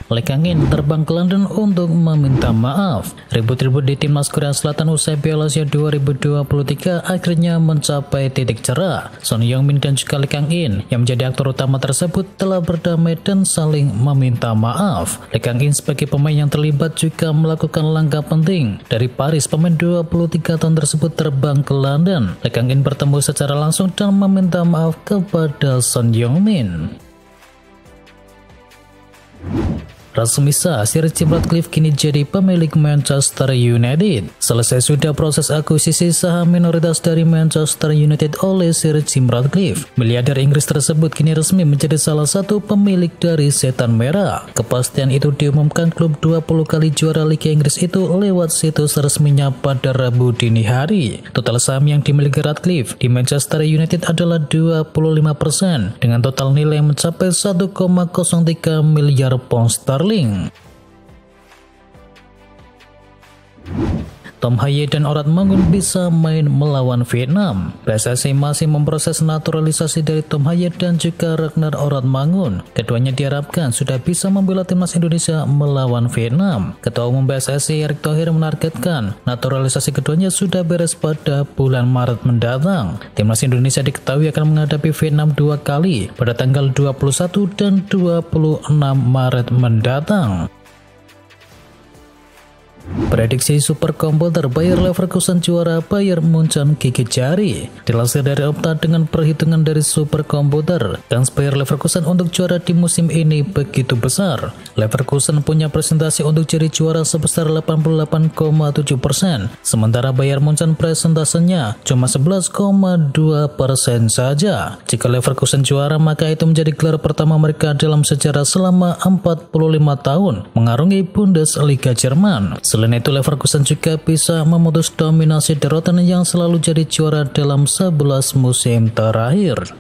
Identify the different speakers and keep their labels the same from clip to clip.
Speaker 1: Lee Kang-in terbang ke London untuk meminta maaf. Ribut-ribut di timnas Korea Selatan usai Piala Asia 2023 akhirnya mencapai titik cerah. Son Heung-min dan juga Lee Kang-in yang menjadi aktor utama tersebut telah berdamai dan saling meminta maaf. Lee Kang-in sebagai pemain yang terlibat juga melakukan langkah penting. Dari Paris, pemain 23 tahun tersebut terbang ke London. Lee Kang-in bertemu secara langsung dan meminta maaf kepada Son Heung-min. Resmi sah, Sir Jim Ratcliffe kini jadi pemilik Manchester United. Selesai sudah proses akuisisi saham minoritas dari Manchester United oleh Sir Jim Ratcliffe. Miliarder Inggris tersebut kini resmi menjadi salah satu pemilik dari Setan Merah. Kepastian itu diumumkan klub 20 kali juara Liga Inggris itu lewat situs resminya pada Rabu dini hari. Total saham yang dimiliki Ratcliffe di Manchester United adalah 25% dengan total nilai yang mencapai 1,03 miliar pound sterling. Tom Hye dan Orad Mangun bisa main melawan Vietnam. PSSI masih memproses naturalisasi dari Tom Hye dan juga Ragnar Orad Mangun. Keduanya diharapkan sudah bisa membela timnas Indonesia melawan Vietnam. Ketua Umum PSSI Erick Thohir menargetkan naturalisasi keduanya sudah beres pada bulan Maret mendatang. Timnas Indonesia diketahui akan menghadapi Vietnam 2 kali pada tanggal 21 dan 26 Maret mendatang. Prediksi super komputer Bayer Leverkusen juara, Bayern Munchen gigit jari. Dilansir dari Opta, dengan perhitungan dari super komputer, kans Bayer Leverkusen untuk juara di musim ini begitu besar. Leverkusen punya presentasi untuk jadi juara sebesar 88,7%, sementara Bayern Munchen presentasenya cuma 11,2% saja. Jika Leverkusen juara, maka itu menjadi gelar pertama mereka dalam sejarah selama 45 tahun mengarungi Bundesliga Jerman. Selain itu, Leverkusen juga bisa memutus dominasi Dortmund yang selalu jadi juara dalam 11 musim terakhir.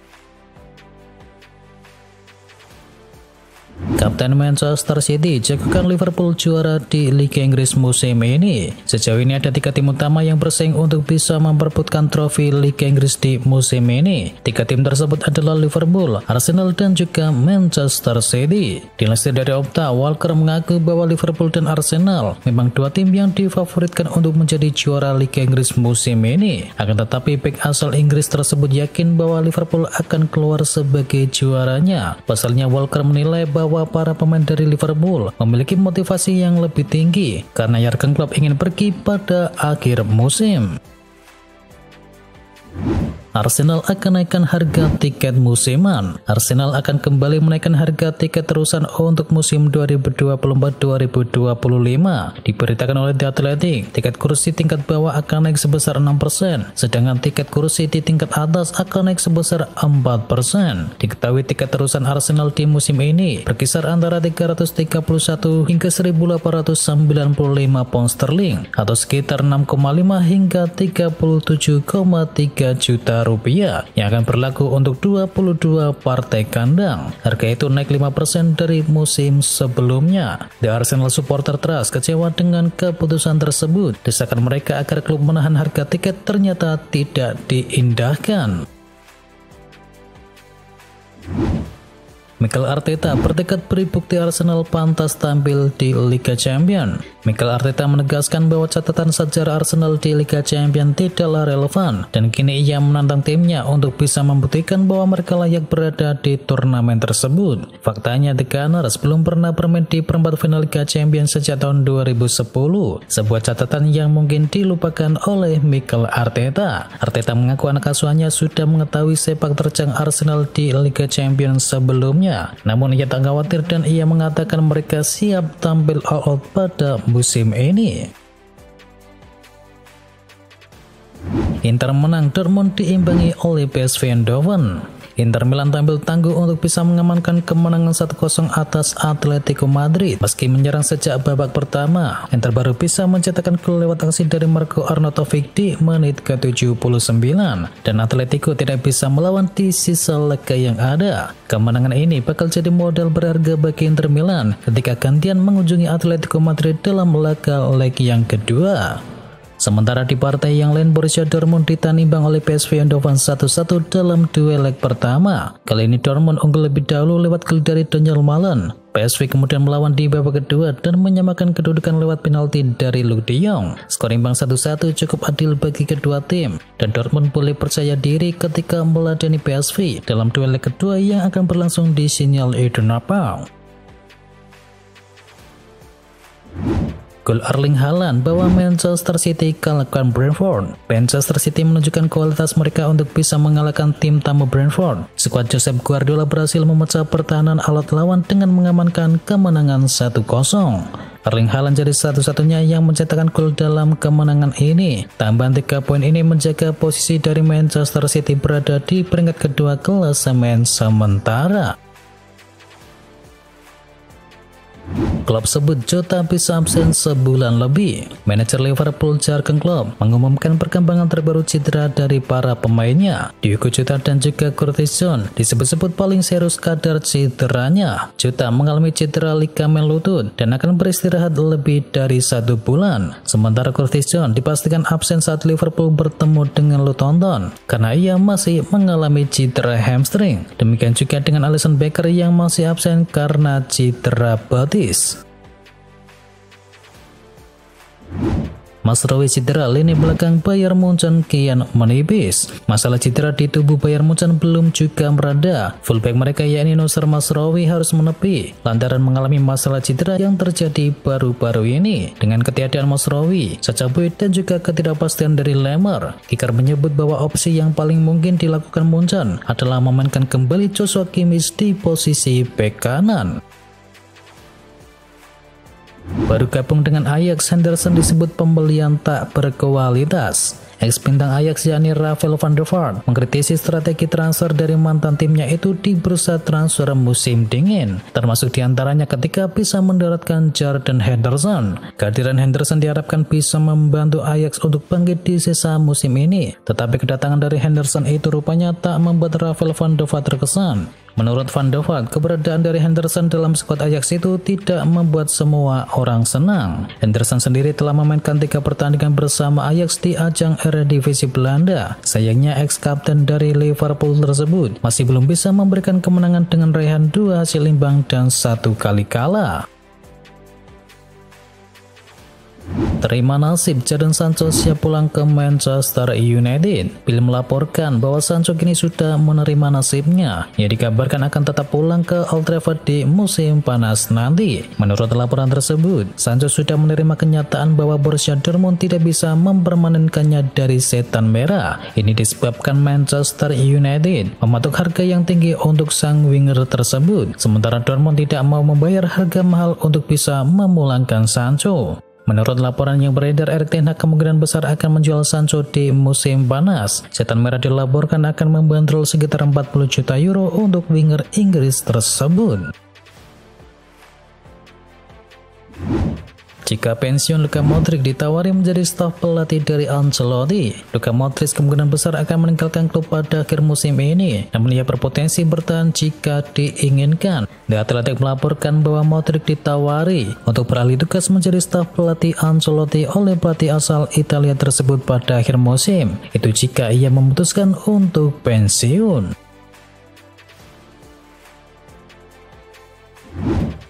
Speaker 1: Kapten Manchester City jagokan Liverpool juara di Liga Inggris musim ini. Sejauh ini ada 3 tim utama yang bersaing untuk bisa memperebutkan trofi Liga Inggris di musim ini. 3 tim tersebut adalah Liverpool, Arsenal, dan juga Manchester City. Dilansir dari Opta, Walker mengaku bahwa Liverpool dan Arsenal memang 2 tim yang difavoritkan untuk menjadi juara Liga Inggris musim ini. Akan tetapi bek asal Inggris tersebut yakin bahwa Liverpool akan keluar sebagai juaranya. Pasalnya, Walker menilai bahwa para pemain dari Liverpool memiliki motivasi yang lebih tinggi karena Jurgen Klopp ingin pergi pada akhir musim. Arsenal akan naikkan harga tiket musiman. Arsenal akan kembali menaikkan harga tiket terusan untuk musim 2024-2025. Diberitakan oleh The Athletic, tiket kursi tingkat bawah akan naik sebesar 6%, sedangkan tiket kursi di tingkat atas akan naik sebesar 4%. Diketahui tiket terusan Arsenal di musim ini berkisar antara 331 hingga 1.895 pound sterling atau sekitar 6,5 hingga 37,3 juta rupiah yang akan berlaku untuk 22 partai kandang. Harga itu naik 5% dari musim sebelumnya. The Arsenal Supporter Trust kecewa dengan keputusan tersebut. Desakan mereka agar klub menahan harga tiket ternyata tidak diindahkan. Mikel Arteta bertekad beri bukti Arsenal pantas tampil di Liga Champions. Mikel Arteta menegaskan bahwa catatan sejarah Arsenal di Liga Champions tidaklah relevan dan kini ia menantang timnya untuk bisa membuktikan bahwa mereka layak berada di turnamen tersebut. Faktanya, The Gunners belum pernah bermain di perempat final Liga Champions sejak tahun 2010, sebuah catatan yang mungkin dilupakan oleh Mikel Arteta. Arteta mengaku anak asuhannya sudah mengetahui sepak terjang Arsenal di Liga Champions sebelumnya. Namun ia tak khawatir dan ia mengatakan mereka siap tampil all out pada musim ini. Inter menang, Dortmund diimbangi oleh PSV Eindhoven. Inter Milan tampil tangguh untuk bisa mengamankan kemenangan 1-0 atas Atletico Madrid. Meski menyerang sejak babak pertama, Inter baru bisa mencetakkan gol lewat aksi dari Marco Arnautovic di menit ke-79 dan Atletico tidak bisa melawan di sisa laga yang ada. Kemenangan ini bakal jadi modal berharga bagi Inter Milan ketika gantian mengunjungi Atletico Madrid dalam laga leg yang kedua. Sementara di partai yang lain, Borussia Dortmund ditanimbang oleh PSV Eindhoven 1-1 dalam duel leg pertama. Kali ini Dortmund unggul lebih dahulu lewat gol dari Daniel Malen. PSV kemudian melawan di babak kedua dan menyamakan kedudukan lewat penalti dari Luuk de Jong. Skor imbang 1-1 cukup adil bagi kedua tim, dan Dortmund boleh percaya diri ketika meladeni PSV dalam duel leg kedua yang akan berlangsung di Signal Iduna Park. Gol Erling Haaland bawa Manchester City kalahkan Brentford. Manchester City menunjukkan kualitas mereka untuk bisa mengalahkan tim tamu Brentford. Skuad Josep Guardiola berhasil memecah pertahanan alat lawan dengan mengamankan kemenangan 1-0. Erling Haaland jadi satu-satunya yang mencetakkan gol dalam kemenangan ini. Tambahan 3 poin ini menjaga posisi dari Manchester City berada di peringkat kedua klasemen sementara. Klub sebut Jota bisa absen sebulan lebih. Manajer Liverpool Jurgen Klopp mengumumkan perkembangan terbaru cedera dari para pemainnya. Diogo Jota dan juga Curtis Jones disebut-sebut paling serius kadar cederanya. Jota mengalami cedera ligamen lutut dan akan beristirahat lebih dari 1 bulan. Sementara Curtis Jones dipastikan absen saat Liverpool bertemu dengan Luton Town karena ia masih mengalami cedera hamstring. Demikian juga dengan Alisson Becker yang masih absen karena cedera betis. Mazraoui cedera, lini belakang Bayern Munchen kian menipis. Masalah cedera di tubuh Bayern Munchen belum juga mereda. Fullback mereka yakni Noussair Mazraoui harus menepi lantaran mengalami masalah cedera yang terjadi baru-baru ini. Dengan ketiadaan Mazraoui, Sacha Boey dan juga ketidakpastian dari Lemmer, Kicker menyebut bahwa opsi yang paling mungkin dilakukan Munchen adalah memainkan kembali Joshua Kimmich di posisi bek kanan. Baru gabung dengan Ajax, Henderson disebut pembelian tak berkualitas. Ex-bintang Ajax yakni Rafael van der Vaart mengkritisi strategi transfer dari mantan timnya itu di bursa transfer musim dingin, termasuk diantaranya ketika bisa mendaratkan Jordan Henderson. Kehadiran Henderson diharapkan bisa membantu Ajax untuk bangkit di sisa musim ini, tetapi kedatangan dari Henderson itu rupanya tak membuat Rafael van der Vaart terkesan. Menurut Van der Vaart, keberadaan dari Henderson dalam skuad Ajax itu tidak membuat semua orang senang. Henderson sendiri telah memainkan 3 pertandingan bersama Ajax di ajang Eredivisie Belanda. Sayangnya ex-kapten dari Liverpool tersebut masih belum bisa memberikan kemenangan dengan raihan 2 hasil imbang dan 1 kali kalah. Terima nasib, Jadon Sancho siap pulang ke Manchester United. Bill melaporkan bahwa Sancho kini sudah menerima nasibnya. Ia dikabarkan akan tetap pulang ke Old Trafford di musim panas nanti. Menurut laporan tersebut, Sancho sudah menerima kenyataan bahwa Borussia Dortmund tidak bisa mempermanenkannya dari setan merah. Ini disebabkan Manchester United mematok harga yang tinggi untuk sang winger tersebut, sementara Dortmund tidak mau membayar harga mahal untuk bisa memulangkan Sancho. Menurut laporan yang beredar, Erik ten Hag kemungkinan besar akan menjual Sancho di musim panas. Setan merah dilaporkan akan membandrol sekitar 40 juta euro untuk winger Inggris tersebut. Jika pensiun, Luka Modric ditawari menjadi staf pelatih dari Ancelotti. Luka Modric kemungkinan besar akan meninggalkan klub pada akhir musim ini, namun ia berpotensi bertahan jika diinginkan. The Athletic melaporkan bahwa Modric ditawari untuk beralih tugas menjadi staf pelatih Ancelotti oleh pelatih asal Italia tersebut pada akhir musim. Itu jika ia memutuskan untuk pensiun.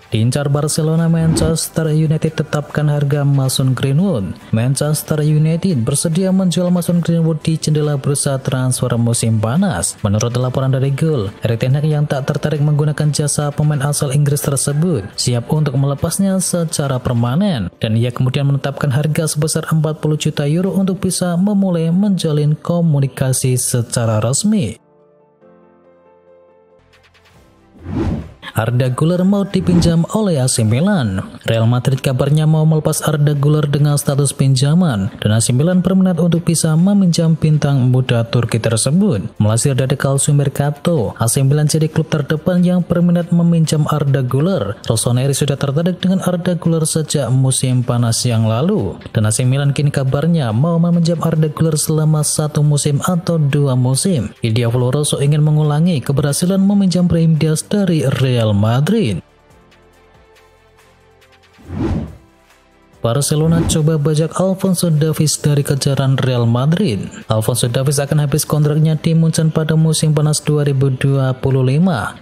Speaker 1: Diincar Barcelona, Manchester United tetapkan harga Mason Greenwood. Manchester United bersedia menjual Mason Greenwood di jendela bursa transfer musim panas. Menurut laporan dari Goal, Erik ten Hag yang tak tertarik menggunakan jasa pemain asal Inggris tersebut siap untuk melepasnya secara permanen, dan ia kemudian menetapkan harga sebesar 40 juta euro untuk bisa memulai menjalin komunikasi secara resmi. Arda Güler mau dipinjam oleh AC Milan. Real Madrid kabarnya mau melepas Arda Güler dengan status pinjaman, dan AC Milan berminat untuk bisa meminjam bintang muda Turki tersebut. Melansir dari Calcio Mercato, AC Milan jadi klub terdepan yang berminat meminjam Arda Güler. Rossoneri sudah tertarik dengan Arda Güler sejak musim panas yang lalu, dan AC Milan kini kabarnya mau meminjam Arda Güler selama 1 musim atau 2 musim. Diavolo Rosso ingin mengulangi keberhasilan meminjam Brahim Diaz dari Real Madrid. Barcelona coba bajak Alphonso Davies dari kejaran Real Madrid. Alphonso Davies akan habis kontraknya di Munchen pada musim panas 2025.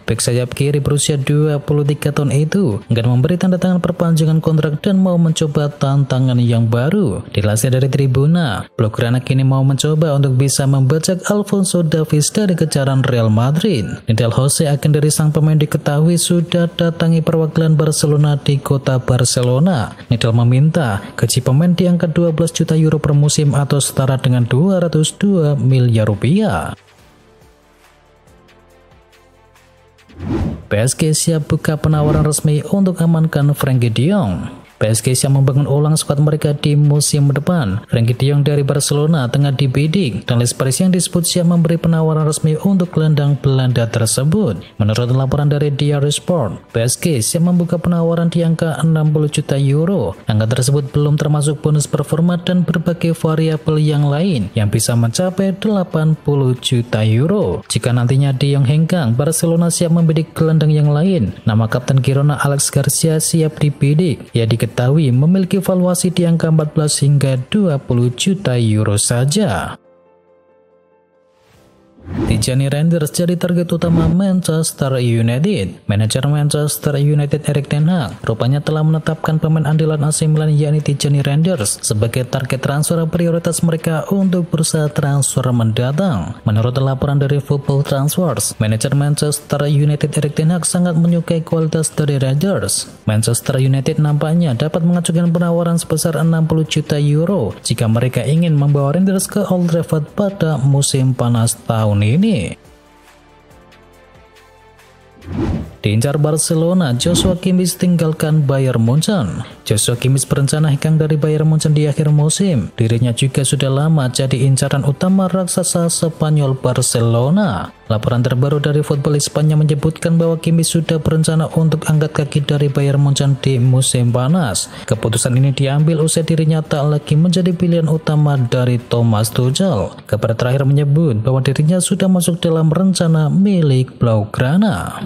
Speaker 1: Bek sayap kiri berusia 23 tahun itu akan memberi tanda tangan perpanjangan kontrak dan mau mencoba tantangan yang baru. Dilansir dari Tribuna, Blaugrana kini mau mencoba untuk bisa membajak Alphonso Davies dari kejaran Real Madrid. Lionel Jose akan dari sang pemain diketahui sudah datangi perwakilan Barcelona di kota Barcelona. Nidal meminta gaji pemain di angka 12 juta euro per musim atau setara dengan 202 miliar rupiah. PSG siap buka penawaran resmi untuk amankan Frenkie de Jong. PSG siap membangun ulang skuad mereka di musim depan. Frenkie de Jong dari Barcelona tengah dibidik dan Les Paris yang disebut siap memberi penawaran resmi untuk gelandang Belanda tersebut. Menurut laporan dari Diary Sport, PSG siap membuka penawaran di angka 60 juta euro. Angka tersebut belum termasuk bonus performa dan berbagai variabel yang lain yang bisa mencapai 80 juta euro. Jika nantinya de Jong hengkang, Barcelona siap membidik gelandang yang lain. Nama Kapten Girona Alex Garcia siap dibidik. Ia diketahui memiliki valuasi di angka 14 hingga 20 juta euro saja. Tijani Reinders jadi target utama Manchester United. Manajer Manchester United Erik ten Hag rupanya telah menetapkan pemain andalan AC Milan yakni Tijani Reinders sebagai target transfer prioritas mereka untuk bursa transfer mendatang. Menurut laporan dari Football Transfers, manajer Manchester United Erik ten Hag sangat menyukai kualitas dari Reinders. Manchester United nampaknya dapat mengajukan penawaran sebesar 60 juta euro jika mereka ingin membawa Reinders ke Old Trafford pada musim panas tahun ini. Diincar Barcelona, Joshua Kimmich tinggalkan Bayern Munchen. Joshua Kimmich berencana hengkang dari Bayern Munchen di akhir musim. Dirinya juga sudah lama jadi incaran utama raksasa Spanyol Barcelona. Laporan terbaru dari Football Spanya menyebutkan bahwa Kimmich sudah berencana untuk angkat kaki dari Bayern Munchen di musim panas. Keputusan ini diambil usai dirinya tak lagi menjadi pilihan utama dari Thomas Tuchel. Kabar terakhir menyebut bahwa dirinya sudah masuk dalam rencana milik Blaugrana.